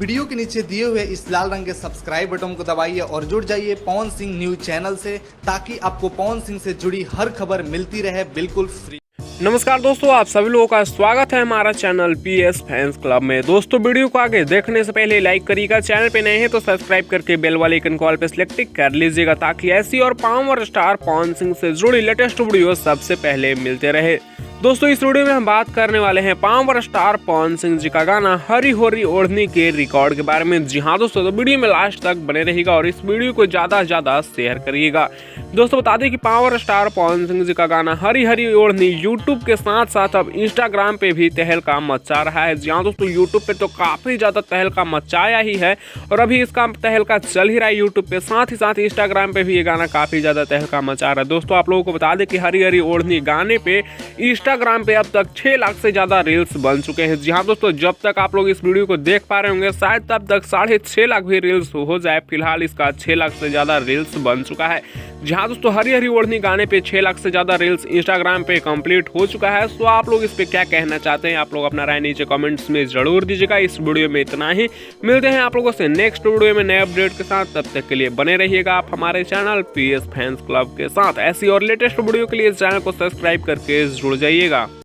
Video के नीचे दिए हुए इस लाल रंग के सब्सक्राइब बटन को दबाइए और जुड़ जाइए पवन सिंह न्यूज चैनल से, ताकि आपको पवन सिंह से जुड़ी हर खबर मिलती रहे बिल्कुल फ्री। नमस्कार दोस्तों, आप सभी लोगों का स्वागत है हमारा चैनल PS फैंस क्लब में। दोस्तों, वीडियो को आगे देखने से पहले लाइक करिएगा, चैनल पे नए हैं तो सब्सक्राइब करके बेल वाले आइकन कॉल पे सिलेक्ट कर लीजिएगा, ताकि ऐसी और पावर स्टार पवन सिंह से जुड़ी लेटेस्ट वीडियो सबसे पहले मिलते रहे। दोस्तों, इस वीडियो में हम बात करने वाले हैं पावर स्टार पवन सिंह जी का गाना हरी होरी ओढ़नी के रिकॉर्ड के बारे में। जी हाँ दोस्तों, तो वीडियो में लास्ट तक बने रहिएगा और इस वीडियो को ज्यादा से ज्यादा शेयर करिएगा। दोस्तों, बता दें कि पावर स्टार पवन सिंह जी का गाना हरी हरी ओढ़नी यूट्यूब के साथ साथ अब इंस्टाग्राम पे भी तहलका मचा रहा है। जी हाँ दोस्तों, यूट्यूब पे तो काफी ज्यादा तहलका मचाया ही है और अभी इसका तहलका चल ही रहा है यूट्यूब पे, साथ ही साथ इंस्टाग्राम पे भी ये गाना काफी ज्यादा तहलका मचा रहा है। दोस्तों, आप लोगों को बता दें कि हरी हरी ओढ़नी गाने पे इंस्टाग्राम पे अब तक 6 लाख से ज्यादा रील्स बन चुके हैं। जी हाँ दोस्तों, जब तक आप लोग इस वीडियो को देख पा रहे होंगे शायद तब तक 6.5 लाख भी रील्स हो जाए। फिलहाल इसका 6 लाख से ज्यादा रील्स बन चुका है। जी हाँ दोस्तों, हरी हरी ओढ़नी गाने पे 6 लाख से ज्यादा रील्स इंस्टाग्राम पे कंप्लीट हो चुका है। तो आप लोग इस पे क्या कहना चाहते हैं, आप लोग अपना राय नीचे कमेंट्स में जरूर दीजिएगा। इस वीडियो में इतना ही, मिलते हैं आप लोगों से नेक्स्ट वीडियो में नए अपडेट के साथ। तब तक के लिए बने रहिएगा आप हमारे चैनल PS फैंस क्लब के साथ। ऐसी और लेटेस्ट वीडियो के लिए चैनल को सब्सक्राइब करके जुड़ जाइएगा।